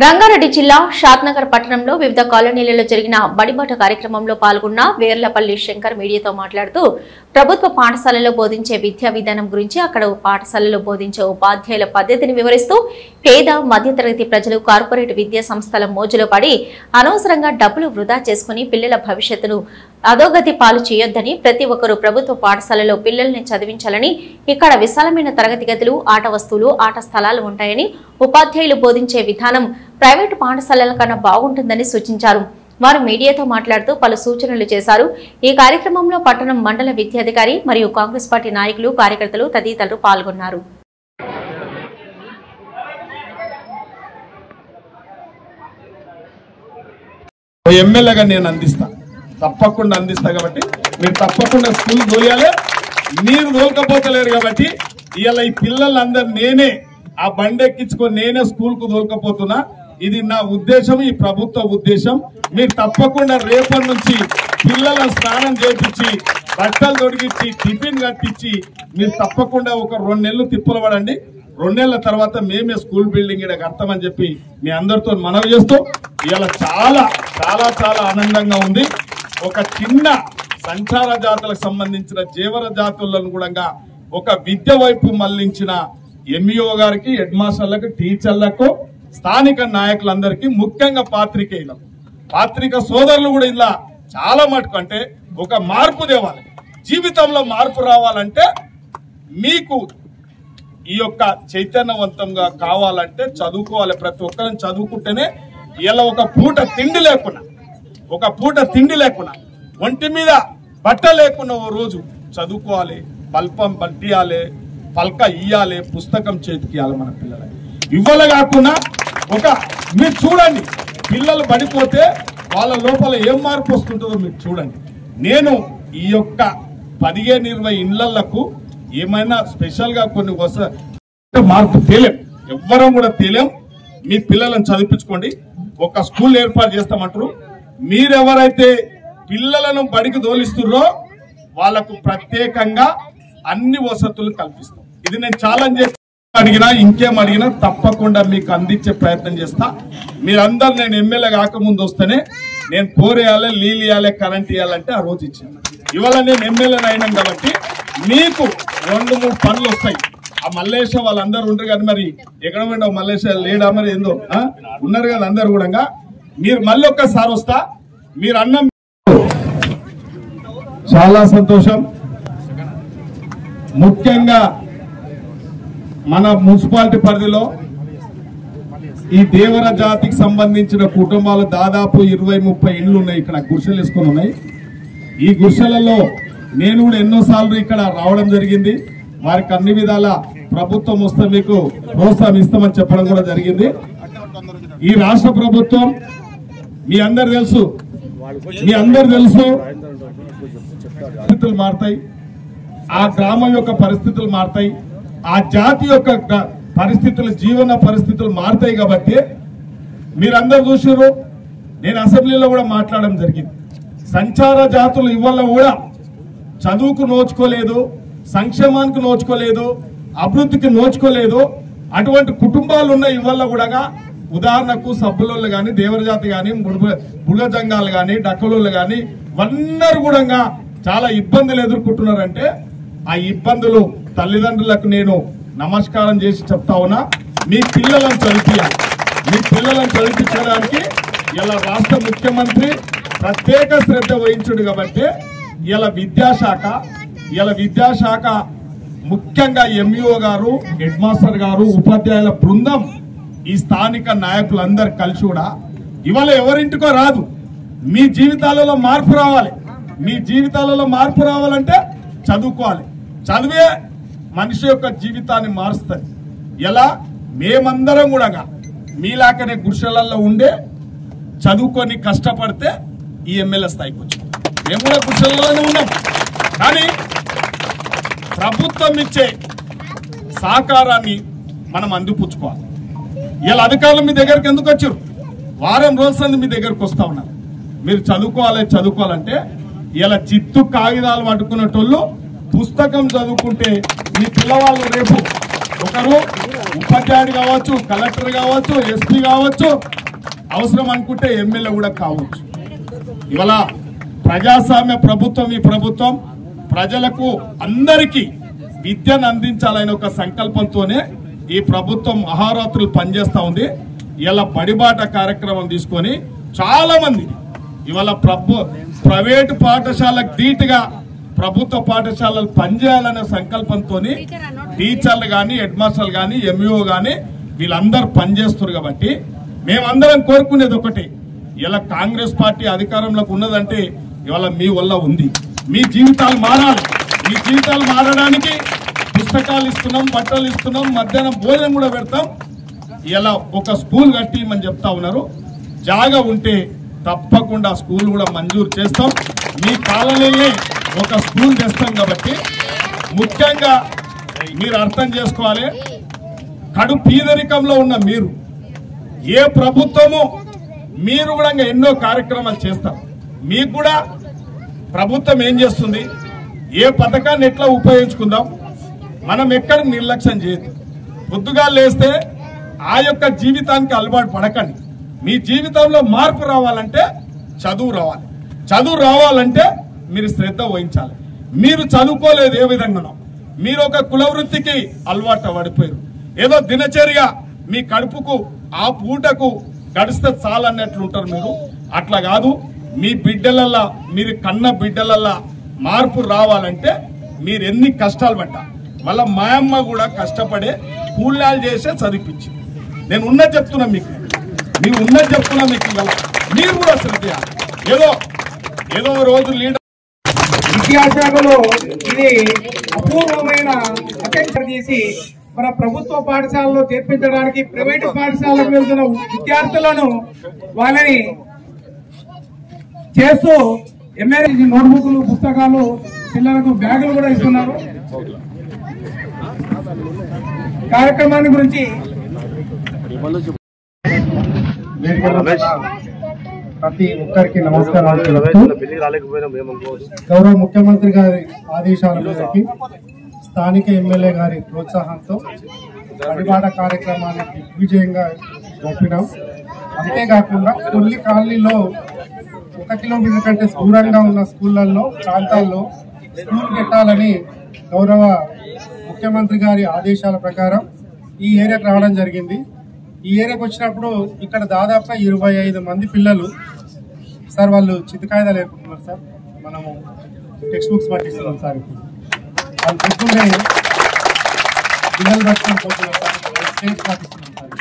రంగారెడ్డి జిల్లా షాద్నగర్ పట్టణంలో వివిధ కాలనీలలో జరిగిన బడిబాట కార్యక్రమంలో పాల్గొన్న వేర్లపల్లి శంకర్ మీడియాతో మాట్లాడుతూ ప్రభుత్వ పాఠశాలలో బోధించే విద్యా విధానం గురించి అక్కడ పాఠశాలలో బోధించే ఉపాధ్యాయుల పద్ధతిని వివరిస్తూ పేద మధ్యతరగతి ప్రజలు కార్పొరేట్ విద్యా సంస్థల మోజులో పడి అనవసరంగా డబ్బులు వృధా చేసుకుని పిల్లల భవిష్యత్తును అధోగతి పాలు చేయొద్దని ప్రతి ఒక్కరూ ప్రభుత్వ పాఠశాలలో పిల్లల్ని చదివించాలని ఇక్కడ విశాలమైన తరగతి గదులు ఆట వస్తువులు ఆట స్థలాలు ఉంటాయని ఉపాధ్యాయులు బోధించే విధానం ప్రైవేటు పాఠశాలల కన్నా బాగుంటుందని సూచించారు. వారు మీడియాతో మాట్లాడుతూ పలు సూచనలు చేశారు. ఈ కార్యక్రమంలో పట్టణం మండల విద్యాధికారి మరియు కాంగ్రెస్ పార్టీ నాయకులు కార్యకర్తలు తదితరులు పాల్గొన్నారు. ఎమ్మెల్యేగా నేను తప్పకుండా అందిస్తా కాబట్టి మీరు తప్పకుండా స్కూల్ తోలియాలి. మీరు తోలకపోతలేరు కాబట్టి ఇవాళ ఈ పిల్లలందరూ నేనే ఆ బండి ఎక్కించుకొని నేనే స్కూల్ కు తోలకపోతున్నా. ఇది నా ఉద్దేశం, ఈ ప్రభుత్వ ఉద్దేశం. మీరు తప్పకుండా రేపటి నుంచి పిల్లలను స్నానం చేయించి బట్టలు తొడిగించి టిఫిన్ కట్టించి మీరు తప్పకుండా ఒక 2 నెలలు తిప్పలు పడండి. 2 నెలల తర్వాత మేమే స్కూల్ బిల్డింగ్ ఇక్కడ కడతామని చెప్పి మీ అందరితో మనవి చేస్తూ ఇవాళ చాలా చాలా చాలా ఆనందంగా ఉంది. ఒక చిన్న సంచార జాతులకు సంబంధించిన జీవర జాతులను కూడా ఒక విద్య వైపు మళ్లించిన ఎంఈఓ గారికి, హెడ్ మాస్టర్లకు, టీచర్లకు, స్థానిక నాయకులందరికీ, ముఖ్యంగా పాత్రిక సోదరులు కూడా ఇలా చాలా మటుకు అంటే ఒక మార్పు తేవాలి. జీవితంలో మార్పు రావాలంటే మీకు ఈ యొక్క చైతన్యవంతంగా కావాలంటే చదువుకోవాలి. ప్రతి ఒక్కరిని చదువుకుంటేనే ఇలా ఒక పూట తిండి లేకున్నా ఒంటి మీద బట్ట లేకున్నా ఓ రోజు చదువుకోవాలి. పల్పం పట్టియాలి, పల్క ఇయ్యాలి, పుస్తకం చేతికి ఇవ్వాలి మన పిల్లలకి. ఇవ్వాలి కాకుండా మీరు చూడండి, పిల్లలు పడిపోతే వాళ్ళ లోపల ఏం మార్పు వస్తుంటుందో మీరు చూడండి. నేను ఈ యొక్క 15-20 ఇళ్లకు ఏమైనా స్పెషల్ గా కొన్ని మార్పు తేలేం, ఎవ్వరం కూడా తేలేం. మీ పిల్లలను చదివించుకోండి. ఒక స్కూల్ ఏర్పాటు చేస్తామంటారు. మీరెవరైతే పిల్లలను బడికి తోలిస్తున్నారో వాళ్ళకు ప్రత్యేకంగా అన్ని వసతులు కల్పిస్తాం. ఇది నేను ఛాలెంజ్ చేసి అడిగినా ఇంకేం అడిగినా తప్పకుండా మీకు అందించే ప్రయత్నం చేస్తా. మీరందరూ నేను ఎమ్మెల్యే కాకముందు వస్తేనే నేను పోరేయాలి, నీళ్ళు ఇవ్వాలి, కరెంట్ ఇవ్వాలంటే ఆ రోజు ఇచ్చాను. ఇవాళ నేను ఎమ్మెల్యేని అయినాం కాబట్టి మీకు 2-3 పనులు వస్తాయి. ఆ మల్లేశ వాళ్ళందరూ ఉంటారు కదా, మరి ఎక్కడ పోయినా మల్లేశ లేడా మరి ఏందో ఉన్నారు కదా అందరు కూడా. మీరు మళ్ళీ ఒక్కసారి వస్తా. మీరు అన్నం చాలా సంతోషం. ముఖ్యంగా మన మున్సిపాలిటీ పరిధిలో ఈ దేవర జాతికి సంబంధించిన కుటుంబాలు దాదాపు 20-30 ఇళ్లు ఉన్నాయి. ఇక్కడ గుడిసెలు వేసుకొని ఉన్నాయి. ఈ గుడిసెలలో నేను కూడా ఎన్నోసార్లు ఇక్కడ రావడం జరిగింది. వారికి అన్ని విధాల ప్రభుత్వం వస్తే మీకు ప్రోత్సాహం ఇస్తామని చెప్పడం కూడా జరిగింది. ఈ రాష్ట్ర ప్రభుత్వం మీ అందరు తెలుసు పరిస్థితులు మారుతాయి, ఆ గ్రామం యొక్క పరిస్థితులు మారుతాయి, ఆ జాతి యొక్క పరిస్థితులు, జీవన పరిస్థితులు మారుతాయి. కాబట్టి మీరందరూ చూసారు, నేను అసెంబ్లీలో కూడా మాట్లాడడం జరిగింది. సంచార జాతులు ఇవాళ కూడా చదువుకు నోచుకోలేదు, సంక్షేమానికి నోచుకోలేదు, అభివృద్ధికి నోచుకోలేదు. అటువంటి కుటుంబాలు ఉన్న ఇవాళ కూడా ఉదాహరణకు సబ్బులోళ్ళు కానీ, దేవరజాతి కానీ, బుడజంగాలు కానీ, డక్కలోళ్ళు కానీ అందరూ కూడా చాలా ఇబ్బందులు ఎదుర్కొంటున్నారంటే ఆ ఇబ్బందులు తల్లిదండ్రులకు నేను నమస్కారం చేసి చెప్తా ఉన్నా. మీ పిల్లలను చదివించడానికి ఇలా రాష్ట్ర ముఖ్యమంత్రి ప్రత్యేక శ్రద్ధ వహించుడు కాబట్టి ఇలా విద్యాశాఖ ముఖ్యంగా ఎంఈఓ గారు, హెడ్ మాస్టర్ గారు, ఉపాధ్యాయుల బృందం, ఈ స్థానిక నాయకులందరూ కలిసి కూడా ఇవాళ ఎవరింటికో రాదు. మీ జీవితాలలో మార్పు రావాలి. మీ జీవితాలలో మార్పు రావాలంటే చదువుకోవాలి. చదివే మనిషి యొక్క జీవితాన్ని మారుస్తుంది. ఎలా మేమందరం కూడా మీలాకనే గుడిసెలలో ఉండే చదువుకొని కష్టపడితే ఈ ఎమ్మెల్యే స్థాయికి వచ్చాం. మేము కూడా గుడిసెలలోనే ఉన్నాం. కానీ ప్రభుత్వం ఇచ్చే సహకారాన్ని మనం అందిపుచ్చుకోవాలి. ఇలా అధికారులు మీ దగ్గరికి ఎందుకు వచ్చారు? వారం రోజుల మీ దగ్గరకు వస్తా ఉన్నారు. మీరు చదువుకోవాలంటే ఇలా చిత్తు కాగితాలు పట్టుకునేటోళ్ళు పుస్తకం చదువుకుంటే మీ పిల్లవాళ్ళు రేపు ఒకరు ఉపాధ్యాయుడు కావచ్చు, కలెక్టర్ కావచ్చు, ఎస్పీ కావచ్చు, అవసరం అనుకుంటే ఎమ్మెల్యే కూడా కావచ్చు. ఇవాళ ప్రజాస్వామ్య ప్రభుత్వం ఈ ప్రభుత్వం ప్రజలకు అందరికీ విద్యను అందించాలనే ఒక సంకల్పంతోనే ఈ ప్రభుత్వం అహోరాత్రులు పనిచేస్తా ఉంది. ఇలా బడిబాట కార్యక్రమం తీసుకొని చాలా మంది ఇవాళ ప్రైవేటు పాఠశాలకు ధీటుగా ప్రభుత్వ పాఠశాలలు పనిచేయాలనే సంకల్పంతో టీచర్లు కానీ, హెడ్ మాస్టర్లు కానీ, ఎంఈఓ కానీ వీళ్ళందరూ పనిచేస్తారు. కాబట్టి మేమందరం కోరుకునేది ఒకటి, ఇలా కాంగ్రెస్ పార్టీ అధికారంలోకి ఉన్నదంటే ఇవాళ మీ వల్ల ఉంది. మీ జీవితాలు మారాలి. మీ జీవితాలు మారడానికి పుస్తకాలు ఇస్తున్నాం, బట్టలు ఇస్తున్నాం, మధ్యాహ్నం భోజనం కూడా పెడతాం. ఇలా ఒక స్కూల్ కట్టిమని చెప్తా ఉన్నారు. జాగా ఉంటే తప్పకుండా స్కూల్ కూడా మంజూరు చేస్తాం. మీ కాలనీలో ఒక స్కూల్ చేస్తాం. కాబట్టి ముఖ్యంగా మీరు అర్థం చేసుకోవాలి, కడు పేదరికంలో ఉన్న మీరు ఏ ప్రభుత్వము మీరు కూడా ఎన్నో కార్యక్రమాలు చేస్తారు. మీకు కూడా ప్రభుత్వం ఏం చేస్తుంది, ఏ పథకాన్ని ఎట్లా ఉపయోగించుకుందాం, మనం ఎక్కడ నిర్లక్ష్యం చేయదు. పొద్దుగా లేస్తే ఆ యొక్క జీవితానికి అలవాటు పడకండి. మీ జీవితంలో మార్పు రావాలంటే చదువు రావాలి. చదువు రావాలంటే మీరు శ్రద్ధ వహించాలి. మీరు చదువుకోలేదు ఏ విధంగానో, మీరు ఒక కులవృత్తికి అలవాటు పడిపోయారు. ఏదో దినచర్య మీ కడుపుకు ఆ పూటకు గడిస్తే చాలన్నట్లు ఉంటారు మీరు. అట్లా కాదు, మీ బిడ్డలల్లా, మీరు కన్న బిడ్డలల్లా మార్పు రావాలంటే మీరు ఎన్ని కష్టాలు పడ్డా. మళ్ళీ మా అమ్మ కూడా కష్టపడే కూలాలు చేసే చదివించి, నేను ఉన్నది చెప్తున్నా మీకు, మీరు ఉన్నది చెప్తున్నా మీకు. మీరు కూడా శ్రద్ధ, ఏదో రోజు లీడర్ విద్యాశాఖలో ఇది అపూర్వమైన అటెన్షన్ తీసి మన ప్రభుత్వ పాఠశాలలో చేర్పించడానికి ప్రైవేటు పాఠశాలకు వెళ్తున్న విద్యార్థులను వాళ్ళని చేస్తూ ఎమ్మెల్యే నోట్బుక్లు, పుస్తకాలు, పిల్లలకు బ్యాగులు కూడా ఇస్తున్నారు. కార్యక్రమాన్ని గురించి ప్రతి ఒక్కరికి నమస్కారాలు. గౌరవ ముఖ్యమంత్రి గారి ఆదేశాల మేరకు స్థానిక ఎమ్మెల్యే గారి ప్రోత్సాహంతో బడిబాట కార్యక్రమాన్ని దిగ్విజయంగా జరిపినాం. అంతేకాకుండా కొన్ని కాలనీలో 1 కిలోమీటర్ కంటే దూరంగా ఉన్న స్కూళ్లలో, ప్రాంతాల్లో స్కూల్ పెట్టాలని గౌరవ ముఖ్యమంత్రి గారి ఆదేశాల ప్రకారం ఈ ఏరియాకు రావడం జరిగింది. ఈ ఏరియాకి వచ్చినప్పుడు ఇక్కడ దాదాపుగా 25 మంది పిల్లలు సార్, వాళ్ళు చిత్తకాయిదాలు ఏర్పడుతున్నారు సార్. మనము టెక్స్ట్ బుక్స్ పట్టిస్తున్నాం సార్. ఇప్పుడు వాళ్ళు పొద్దున్నే పిల్లలు పట్టుకొని పోతున్నారు సార్. స్టేజ్ పట్టిస్తున్నాం సార్.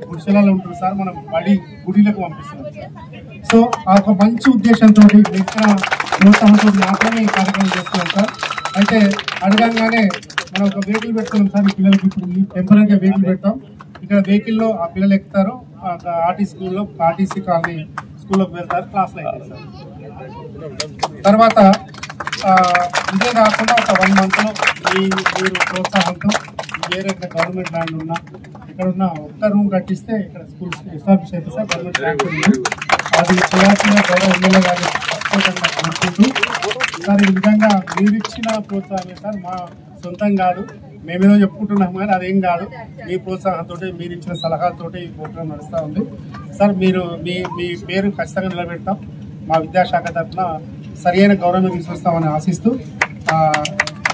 గుడిసెలలో ఉంటుంది సార్, మనం గుడిలకు పంపిస్తున్నాం సార్. సో ఆ ఒక మంచి ఉద్దేశంతో ఇచ్చిన ప్రోత్సాహంతో మాత్రమే ఈ కార్యక్రమం చేస్తున్నాం సార్. అయితే అడగంగానే మనం ఒక వెహికల్ పెడుతున్నాం సార్. ఈ పిల్లలకి ఇప్పుడు టెంపరీగా వెహికల్ పెడతాం. ఇక్కడ వెహికల్లో ఆ పిల్లలు ఎక్కుతారు. ఆర్టీసీ కాలనీ స్కూల్లోకి వెళ్తారు, క్లాస్లో అవుతారు సార్. తర్వాత ఇదే కాకుండా ఒక 1 మంత్లో మీరు ప్రోత్సాహంతో వేరే గవర్నమెంట్ ల్యాండ్ ఉన్నా, ఇక్కడ ఉన్న ఒక్క రూమ్ కట్టిస్తే ఇక్కడ స్కూల్స్ ఎస్టాబ్లిష్ అయితే సార్. గవర్నమెంట్ ల్యాండ్ అది చేయాల్సిన గౌరవ ఎమ్మెల్యే గారు ప్రత్యేకంగా కోరుకుంటూ సార్, ఈ విధంగా మీరు ఇచ్చిన ప్రోత్సాహమే సార్, మా సొంతం కాదు. మేమేదో చెప్పుకుంటున్నాం కానీ అదేం కాదు. మీ ప్రోత్సాహంతో, మీరు ఇచ్చిన సలహాలతో ఈ ప్రోగ్రాం నడుస్తూ ఉంది సార్. మీరు మీ పేరు ఖచ్చితంగా నిలబెడతాం. మా విద్యాశాఖ తరఫున సరైన గౌరవం తీసుకొస్తామని ఆశిస్తూ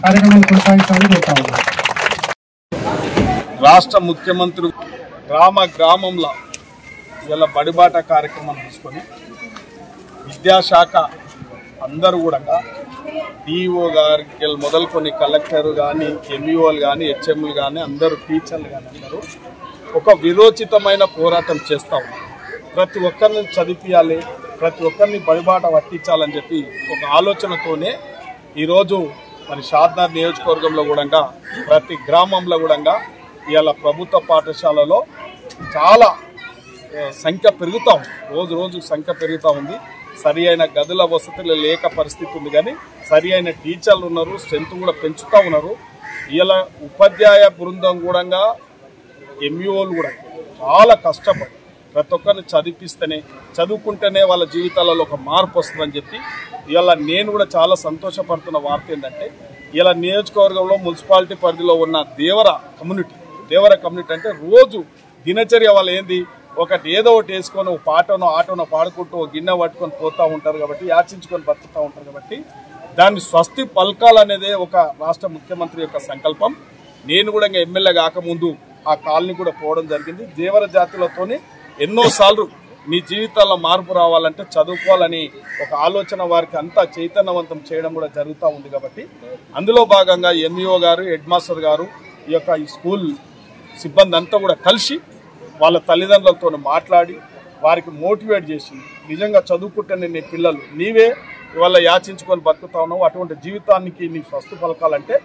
కార్యక్రమాన్ని కొనసాగించాలని కోరుతా ఉన్నాం. రాష్ట్ర ముఖ్యమంత్రి గ్రామంలో ఇలా బడిబాట కార్యక్రమం తీసుకొని విద్యాశాఖ అందరూ కూడా డిఓ గారికి మొదలుకొని కలెక్టర్ కానీ, ఎంఈఓలు కానీ, హెచ్ఎంలు కానీ, అందరూ టీచర్లు కానీ అందరూ ఒక విరోచితమైన పోరాటం చేస్తూ ఉన్నారు. ప్రతి ఒక్కరిని చదివించాలి, ప్రతి ఒక్కరిని బడిబాట పట్టించాలని చెప్పి ఒక ఆలోచనతోనే ఈరోజు మరి షాద్నగర్ నియోజకవర్గంలో కూడా ప్రతి గ్రామంలో కూడా ఇవాళ ప్రభుత్వ పాఠశాలలో చాలా సంఖ్య పెరుగుతూ ఉంది. రోజు సంఖ్య పెరుగుతూ ఉంది. సరి అయిన గదుల వసతులు లేక పరిస్థితి ఉంది, కానీ సరి అయిన టీచర్లు ఉన్నారు, స్ట్రెంత్ కూడా పెంచుతూ ఉన్నారు. ఇలా ఉపాధ్యాయ బృందం కూడా, ఎంఈఓలు కూడా చాలా కష్టపడి ప్రతి ఒక్కరిని చదువుకుంటేనే వాళ్ళ జీవితాలలో ఒక మార్పు వస్తుందని చెప్పి ఇవాళ నేను కూడా చాలా సంతోషపడుతున్న వార్త ఏంటంటే ఇలా నియోజకవర్గంలో మున్సిపాలిటీ పరిధిలో ఉన్న దేవర కమ్యూనిటీ అంటే రోజు దినచర్య వాళ్ళు ఏంది ఒకటి ఏదో ఒకటి వేసుకొని పాటనో ఆటోనో పాడుకుంటూ గిన్నె పట్టుకొని పోతూ ఉంటారు కాబట్టి యాచించుకొని బతుకుతూ ఉంటారు కాబట్టి దాన్ని స్వస్తి పలకాలనేదే ఒక రాష్ట్ర ముఖ్యమంత్రి యొక్క సంకల్పం. నేను కూడా ఇంకా ఎమ్మెల్యే కాకముందు ఆ కాలనీ కూడా పోవడం జరిగింది. దేవర జాతులతోనే ఎన్నోసార్లు మీ జీవితాల్లో మార్పు రావాలంటే చదువుకోవాలని ఒక ఆలోచన వారికి అంతా చైతన్యవంతం చేయడం కూడా జరుగుతూ ఉంది. కాబట్టి అందులో భాగంగా ఎంఈఓ గారు, హెడ్ మాస్టర్ గారు, ఈ స్కూల్ సిబ్బంది అంతా కూడా కలిసి వాళ్ళ తల్లిదండ్రులతో మాట్లాడి వారికి మోటివేట్ చేసి నిజంగా చదువుకుంటే నీ పిల్లలు నీవే ఇవాళ యాచించుకొని బతుకుతా ఉన్నావు, అటువంటి జీవితానికి నీ స్వస్థ పలకాలంటే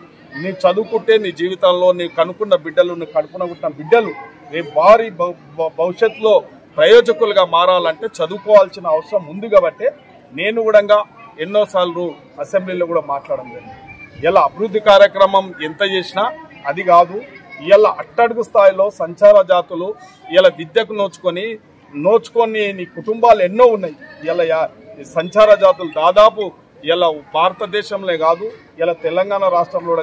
నీ చదువుకుంటే నీ జీవితంలో నీ కనుక్కున్న బిడ్డలు, నీ కడుపున బిడ్డలు రేపు భారీ భవిష్యత్తులో ప్రయోజకులుగా మారాలంటే చదువుకోవాల్సిన అవసరం ఉంది. కాబట్టి నేను కూడా ఎన్నోసార్లు అసెంబ్లీలో కూడా మాట్లాడడం జరిగింది. ఇలా అభివృద్ధి కార్యక్రమం ఎంత చేసినా అది కాదు. ఇలా అట్టడుగు స్థాయిలో సంచార జాతులు ఇలా విద్యకు నోచుకొని నీ కుటుంబాలు ఎన్నో ఉన్నాయి. ఇలా సంచార జాతులు దాదాపు ఇలా భారతదేశంలో కాదు, ఇలా తెలంగాణ రాష్ట్రంలో